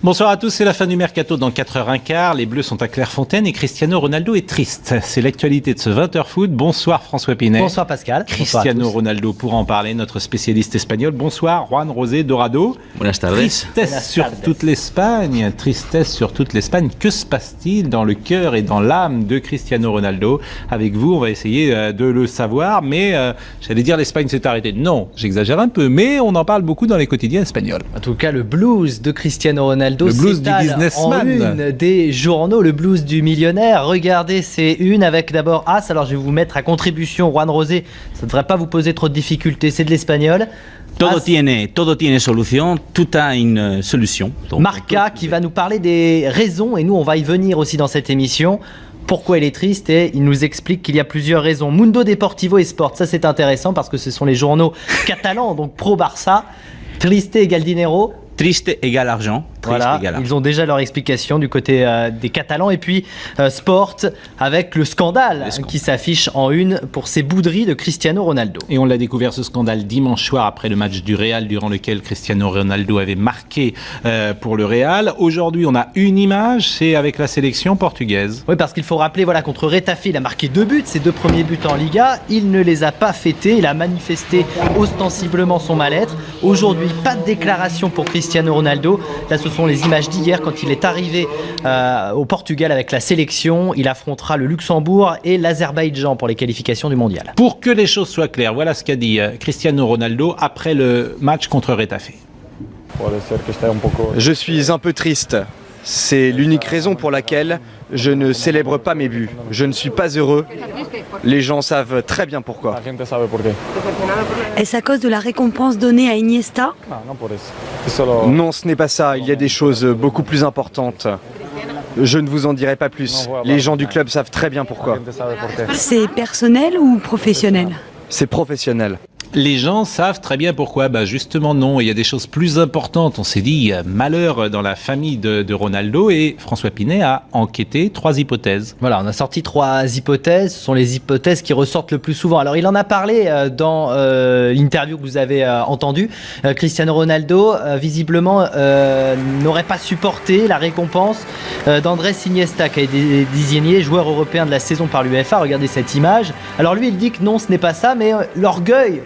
Bonsoir à tous, c'est la fin du Mercato dans 4h15. Les Bleus sont à Clairefontaine et Cristiano Ronaldo est triste. C'est l'actualité de ce 20h foot. Bonsoir François Pinet. Bonsoir Pascal. Cristiano Ronaldo pour en parler, notre spécialiste espagnol. Bonsoir Juan José Dorado. Buenas tardes. Tristesse sur toute l'Espagne. Tristesse sur toute l'Espagne. Que se passe-t-il dans le cœur et dans l'âme de Cristiano Ronaldo? Avec vous, on va essayer de le savoir. Mais j'allais dire l'Espagne s'est arrêtée. Non, j'exagère un peu. Mais on en parle beaucoup dans les quotidiens espagnols. En tout cas, le blues de Cristiano Ronaldo. Le blues du businessman. En une des journaux, le blues du millionnaire. Regardez ces unes avec d'abord As. Alors je vais vous mettre à contribution Juan José. Ça ne devrait pas vous poser trop de difficultés. C'est de l'espagnol. Todo tiene solution, tout a une solution. Donc, Marca qui va nous parler des raisons, et nous on va y venir aussi dans cette émission. Pourquoi il est triste, et il nous explique qu'il y a plusieurs raisons. Mundo Deportivo et Sport, ça c'est intéressant parce que ce sont les journaux catalans, donc pro-Barça. Triste égale dinero. Triste égale argent. Voilà, ils ont déjà leur explication du côté des Catalans. Et puis Sport avec le scandale qui s'affiche en une pour ces bouderies de Cristiano Ronaldo. Et on l'a découvert ce scandale dimanche soir après le match du Real durant lequel Cristiano Ronaldo avait marqué pour le Real. Aujourd'hui on a une image, c'est avec la sélection portugaise. Oui, parce qu'il faut rappeler, voilà, contre Retafe il a marqué 2 buts, ses 2 premiers buts en Liga. Il ne les a pas fêtés, il a manifesté ostensiblement son mal-être. Aujourd'hui pas de déclaration pour Cristiano Ronaldo. Là ce sont les images d'hier quand il est arrivé au Portugal avec la sélection. Il affrontera le Luxembourg et l'Azerbaïdjan pour les qualifications du mondial. Pour que les choses soient claires, voilà ce qu'a dit Cristiano Ronaldo après le match contre Retafe. Je suis un peu triste. C'est l'unique raison pour laquelle je ne célèbre pas mes buts. Je ne suis pas heureux. Les gens savent très bien pourquoi. Est-ce à cause de la récompense donnée à Iniesta? Non, ce n'est pas ça. Il y a des choses beaucoup plus importantes. Je ne vous en dirai pas plus. Les gens du club savent très bien pourquoi. C'est personnel ou professionnel? C'est professionnel. Les gens savent très bien pourquoi. Justement non, il y a des choses plus importantes. On s'est dit malheur dans la famille de Ronaldo, et François Pinet a enquêté 3 hypothèses. Voilà, on a sorti 3 hypothèses. Ce sont les hypothèses qui ressortent le plus souvent. Alors il en a parlé dans l'interview que vous avez entendue. Cristiano Ronaldo visiblement n'aurait pas supporté la récompense d'Andrés Iniesta, qui a été désigné joueur européen de la saison par l'UEFA. Regardez cette image. Alors lui il dit que non, ce n'est pas ça, mais l'orgueil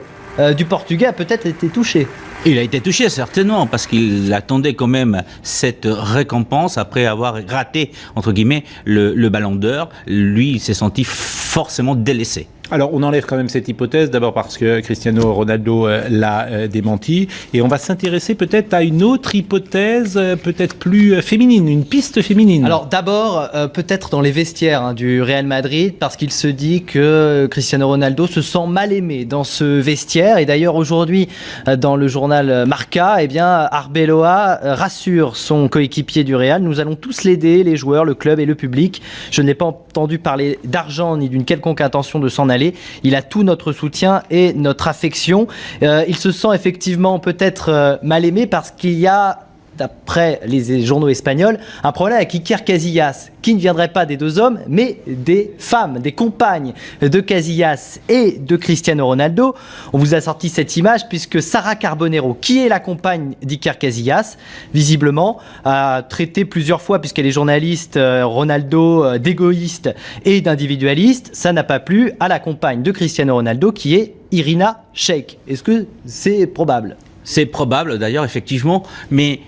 du Portugais a peut-être été touché. Il a été touché certainement parce qu'il attendait quand même cette récompense après avoir raté entre guillemets le ballon d'or. Lui, il s'est senti forcément délaissé. Alors on enlève quand même cette hypothèse, d'abord parce que Cristiano Ronaldo l'a démenti, et on va s'intéresser peut-être à une autre hypothèse peut-être plus féminine, une piste féminine. Alors d'abord peut-être dans les vestiaires du Real Madrid, parce qu'il se dit que Cristiano Ronaldo se sent mal aimé dans ce vestiaire, et d'ailleurs aujourd'hui dans le journal Marca, Arbeloa rassure son coéquipier du Real: nous allons tous l'aider, les joueurs, le club et le public. Je n'ai pas entendu parler d'argent ni d'une quelconque intention de s'en aller. Il a tout notre soutien et notre affection. Il se sent effectivement peut-être mal aimé parce qu'il y a, d'après les journaux espagnols, un problème avec Iker Casillas, qui ne viendrait pas des 2 hommes, mais des femmes, des compagnes de Casillas et de Cristiano Ronaldo. On vous a sorti cette image puisque Sara Carbonero, qui est la compagne d'Iker Casillas, visiblement a traité plusieurs fois, puisqu'elle est journaliste, Ronaldo d'égoïste et d'individualiste. Ça n'a pas plu à la compagne de Cristiano Ronaldo, qui est Irina Shayk. Est-ce que c'est probable? C'est probable d'ailleurs, effectivement, mais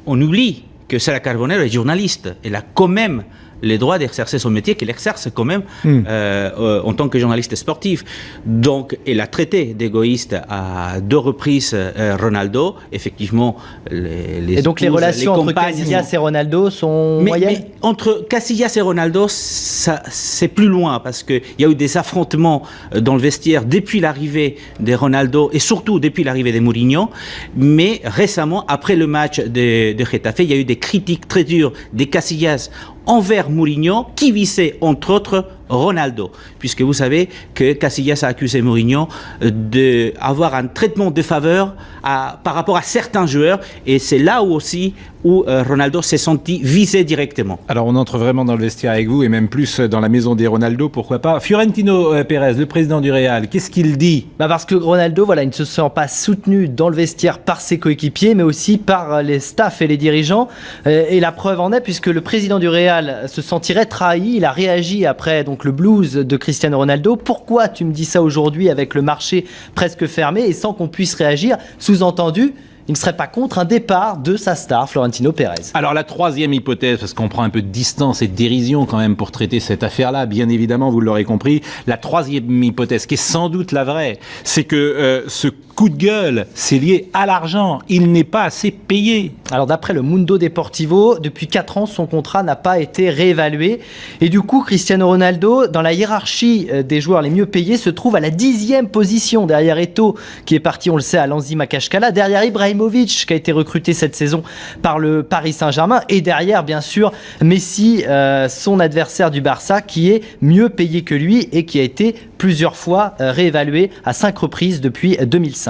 on oublie que Sara Carbonero est journaliste. Elle a quand même les droits d'exercer son métier, qu'elle exerce quand même en tant que journaliste sportif. Donc, elle a traité d'égoïste à 2 reprises Ronaldo. Effectivement, et donc les relations entre Casillas et Ronaldo sont moyennes. Mais entre Casillas et Ronaldo, c'est plus loin, parce qu'il y a eu des affrontements dans le vestiaire depuis l'arrivée de Ronaldo et surtout depuis l'arrivée de Mourinho. Mais récemment, après le match de Retafe, il y a eu des critiques très dures des Casillas envers Mourinho, qui visait entre autres Ronaldo, puisque vous savez que Casillas a accusé Mourinho d'avoir un traitement de faveur par rapport à certains joueurs, et c'est là où aussi où Ronaldo s'est senti visé directement. Alors on entre vraiment dans le vestiaire avec vous et même plus dans la maison des Ronaldo, pourquoi pas. Fiorentino Pérez, le président du Real, qu'est-ce qu'il dit? Parce que Ronaldo, voilà, il ne se sent pas soutenu dans le vestiaire par ses coéquipiers, mais aussi par les staffs et les dirigeants. Et la preuve en est, puisque le président du Real se sentirait trahi. Il a réagi après donc le blues de Cristiano Ronaldo. Pourquoi tu me dis ça aujourd'hui avec le marché presque fermé et sans qu'on puisse réagir? Sous-entendu, il ne serait pas contre un départ de sa star, Florentino Pérez. Alors la troisième hypothèse, parce qu'on prend un peu de distance et de dérision quand même pour traiter cette affaire-là, bien évidemment, vous l'aurez compris, la troisième hypothèse, qui est sans doute la vraie, c'est que ce coup de gueule, c'est lié à l'argent. Il n'est pas assez payé. Alors d'après le Mundo Deportivo, depuis 4 ans, son contrat n'a pas été réévalué. Et du coup, Cristiano Ronaldo, dans la hiérarchie des joueurs les mieux payés, se trouve à la 10e position, derrière Eto'o, qui est parti, on le sait, à l'Anzi Makashkala, derrière Ibrahimovic, qui a été recruté cette saison par le Paris Saint-Germain, et derrière, bien sûr, Messi, son adversaire du Barça, qui est mieux payé que lui et qui a été plusieurs fois réévalué à 5 reprises depuis 2005.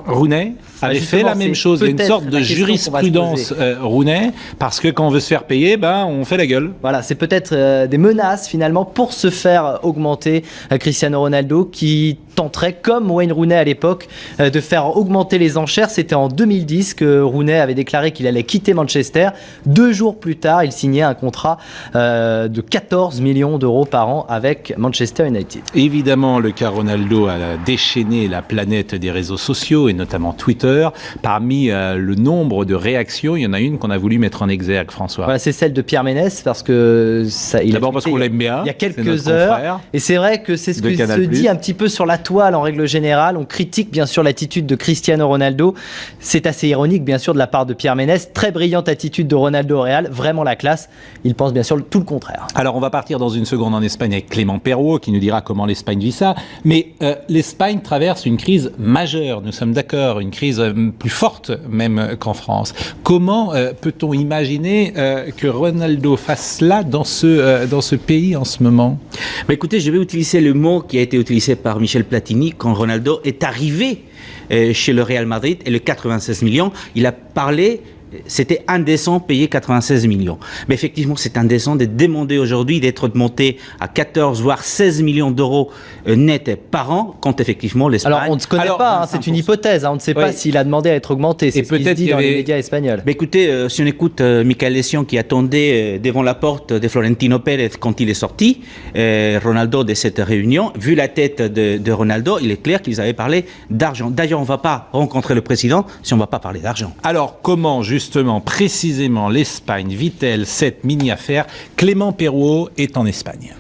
Rooney avait fait la même chose. Il y a une sorte de jurisprudence Rooney, parce que quand on veut se faire payer, on fait la gueule. Voilà, c'est peut-être des menaces finalement pour se faire augmenter Cristiano Ronaldo, qui tenterait, comme Wayne Rooney à l'époque, de faire augmenter les enchères. C'était en 2010 que Rooney avait déclaré qu'il allait quitter Manchester. 2 jours plus tard, il signait un contrat de 14 millions d'euros par an avec Manchester United. Évidemment, le cas Ronaldo a déchaîné la planète des réseaux sociaux et notamment Twitter. Parmi le nombre de réactions, il y en a une qu'on a voulu mettre en exergue, François. Voilà, c'est celle de Pierre Ménès, parce que d'abord parce qu'on l'aime bien. Il y a quelques heures, et c'est vrai que c'est ce que se dit un petit peu sur la toile en règle générale. On critique bien sûr l'attitude de Cristiano Ronaldo. C'est assez ironique bien sûr de la part de Pierre Ménès. Très brillante attitude de Ronaldo au Real, vraiment la classe. Il pense bien sûr tout le contraire. Alors on va partir dans une seconde en Espagne avec Clément Perrault qui nous dira comment l'Espagne vit ça. Mais l'Espagne traverse une crise majeure, nous sommes d'accord, une crise plus forte même qu'en France. Comment peut-on imaginer que Ronaldo fasse cela dans ce pays en ce moment? Écoutez, je vais utiliser le mot qui a été utilisé par Michel Platini quand Ronaldo est arrivé chez le Real Madrid et le 96 millions. Il a parlé. C'était indécent payer 96 millions. Mais effectivement, c'est indécent de demander aujourd'hui d'être monté à 14 voire 16 millions d'euros net par an, quand effectivement l'Espagne... Alors, on ne se connaît pas, c'est une hypothèse. On ne sait pas s'il a demandé à être augmenté. C'est ce qui se dit dans les médias espagnols. Mais écoutez, si on écoute Michael Essien qui attendait devant la porte de Florentino Pérez quand il est sorti, Ronaldo, de cette réunion, vu la tête de Ronaldo, il est clair qu'ils avaient parlé d'argent. D'ailleurs, on ne va pas rencontrer le président si on ne va pas parler d'argent. Alors, comment justement, précisément, l'Espagne vit-elle cette mini-affaire? Clément Perrault est en Espagne.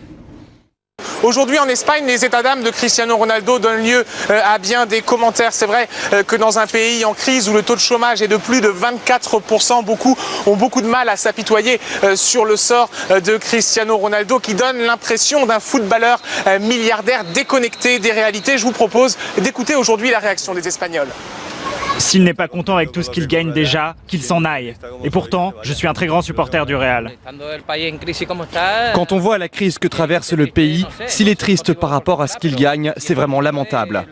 Aujourd'hui en Espagne, les états d'âme de Cristiano Ronaldo donnent lieu à bien des commentaires. C'est vrai que dans un pays en crise où le taux de chômage est de plus de 24%, beaucoup ont beaucoup de mal à s'apitoyer sur le sort de Cristiano Ronaldo, qui donne l'impression d'un footballeur milliardaire déconnecté des réalités. Je vous propose d'écouter aujourd'hui la réaction des Espagnols. S'il n'est pas content avec tout ce qu'il gagne déjà, qu'il s'en aille. Et pourtant, je suis un très grand supporter du Real. Quand on voit la crise que traverse le pays, s'il est triste par rapport à ce qu'il gagne, c'est vraiment lamentable.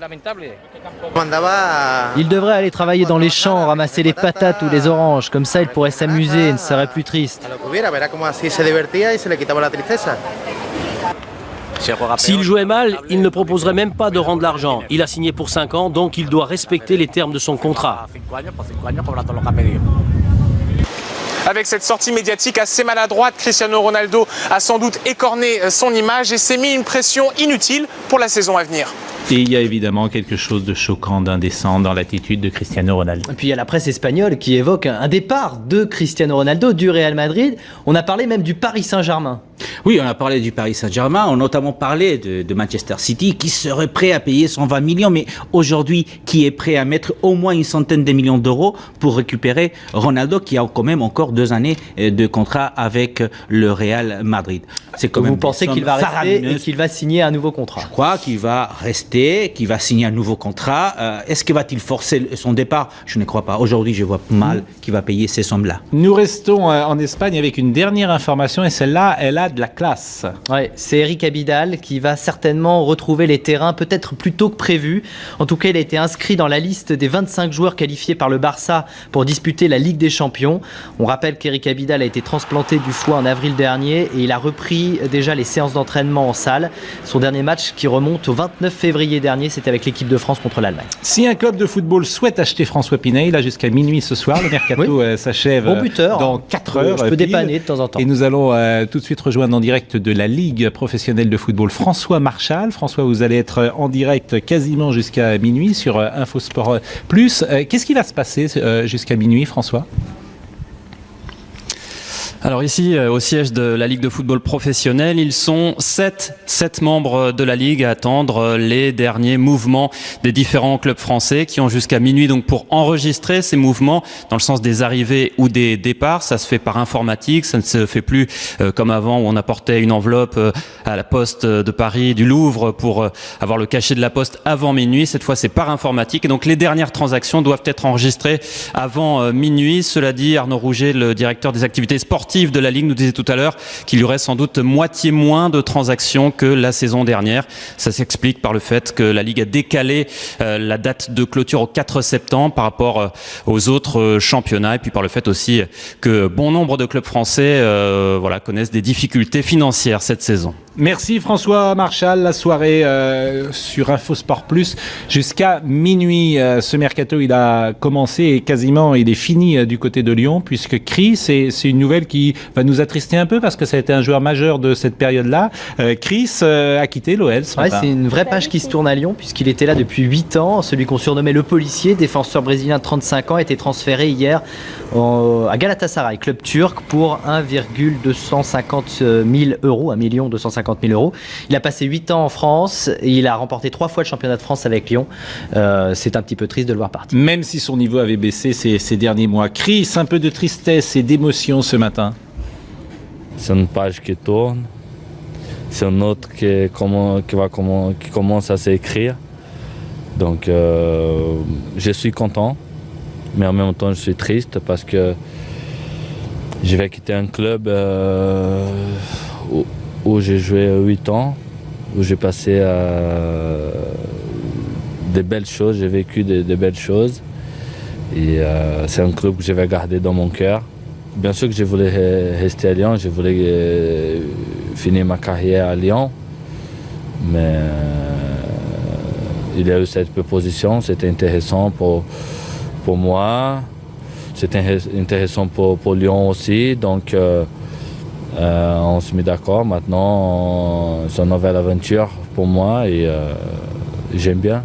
Il devrait aller travailler dans les champs, ramasser les patates ou les oranges. Comme ça, il pourrait s'amuser et ne serait plus triste. S'il jouait mal, il ne proposerait même pas de rendre l'argent. Il a signé pour 5 ans, donc il doit respecter les termes de son contrat. Avec cette sortie médiatique assez maladroite, Cristiano Ronaldo a sans doute écorné son image et s'est mis une pression inutile pour la saison à venir. Et il y a évidemment quelque chose de choquant, d'indécent dans l'attitude de Cristiano Ronaldo. Et puis il y a la presse espagnole qui évoque un départ de Cristiano Ronaldo du Real Madrid. On a parlé même du Paris Saint-Germain. Oui, on a parlé du Paris Saint-Germain, on a notamment parlé de Manchester City qui serait prêt à payer 120 millions, mais aujourd'hui qui est prêt à mettre au moins une centaine de millions d'euros pour récupérer Ronaldo, qui a quand même encore 2 années de contrat avec le Real Madrid. C'est quand même. Vous pensez qu'il va rester et qu'il va signer un nouveau contrat? Je crois qu'il va rester prêté, qui va signer un nouveau contrat. Est-ce que va-t-il forcer son départ? Je ne crois pas. Aujourd'hui, je vois mal qui va payer ces sommes-là. Nous restons en Espagne avec une dernière information et celle-là, elle a de la classe. Ouais, c'est Eric Abidal qui va certainement retrouver les terrains peut-être plus tôt que prévu. En tout cas, il a été inscrit dans la liste des 25 joueurs qualifiés par le Barça pour disputer la Ligue des Champions. On rappelle qu'Eric Abidal a été transplanté du foie en avril dernier et il a repris déjà les séances d'entraînement en salle. Son dernier match qui remonte au 29 février dernier, c'était avec l'équipe de France contre l'Allemagne. Si un club de football souhaite acheter François Pinet, il a jusqu'à minuit ce soir. Le mercato s'achève bon buteur, dans 4 heures. Je peux dépanner de temps en temps. Et nous allons tout de suite rejoindre en direct de la Ligue professionnelle de football François Marchal. François, vous allez être en direct quasiment jusqu'à minuit sur Infosport Plus. Qu'est-ce qui va se passer jusqu'à minuit, François ? Alors ici, au siège de la Ligue de football professionnel, ils sont 7 membres de la Ligue à attendre les derniers mouvements des différents clubs français qui ont jusqu'à minuit donc pour enregistrer ces mouvements dans le sens des arrivées ou des départs. Ça se fait par informatique, ça ne se fait plus comme avant où on apportait une enveloppe à la poste de Paris, du Louvre pour avoir le cachet de la poste avant minuit. Cette fois, c'est par informatique. Et donc les dernières transactions doivent être enregistrées avant minuit. Cela dit, Arnaud Rouget, le directeur des activités sportives de la Ligue, nous disait tout à l'heure qu'il y aurait sans doute moitié moins de transactions que la saison dernière. Ça s'explique par le fait que la Ligue a décalé la date de clôture au 4 septembre par rapport aux autres championnats et puis par le fait aussi que bon nombre de clubs français connaissent des difficultés financières cette saison. Merci François Marchal, la soirée sur Infosport Plus jusqu'à minuit. Ce mercato, il a commencé et quasiment il est fini du côté de Lyon puisque Chris, c'est une nouvelle qui va nous attrister un peu parce que ça a été un joueur majeur de cette période-là. Chris a quitté l'OL ce matin. C'est une vraie page qui se tourne à Lyon puisqu'il était là depuis 8 ans. Celui qu'on surnommait le policier, défenseur brésilien de 35 ans, a été transféré hier à Galatasaray, club turc, pour 1,250 000 euros, 1 250 000 euros. Il a passé 8 ans en France et il a remporté 3 fois le championnat de France avec Lyon. C'est un petit peu triste de le voir partir. Même si son niveau avait baissé ces derniers mois. Chris, un peu de tristesse et d'émotion ce matin. C'est une page qui tourne. C'est une autre qui commence à s'écrire. Donc je suis content, mais en même temps je suis triste parce que je vais quitter un club où j'ai joué 8 ans, où j'ai passé des belles choses, j'ai vécu des belles choses. Et c'est un club que je vais garder dans mon cœur. Bien sûr que je voulais rester à Lyon, je voulais finir ma carrière à Lyon, mais il y a eu cette proposition, c'était intéressant pour moi, c'était intéressant pour Lyon aussi, donc on se met d'accord. Maintenant, c'est une nouvelle aventure pour moi et j'aime bien.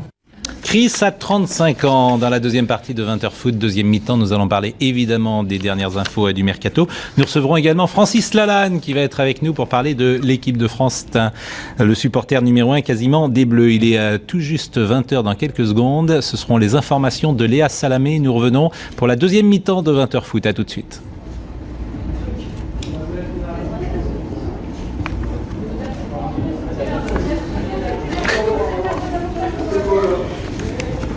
Chris a 35 ans. Dans la deuxième partie de 20h Foot, deuxième mi-temps, nous allons parler évidemment des dernières infos et du mercato. Nous recevrons également Francis Lalanne qui va être avec nous pour parler de l'équipe de France. C'est le supporter numéro 1 quasiment des Bleus. Il est tout juste 20h dans quelques secondes. Ce seront les informations de Léa Salamé. Nous revenons pour la deuxième mi-temps de 20h Foot. À tout de suite.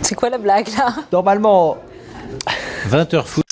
C'est quoi la blague là? Normalement, 20h Foot.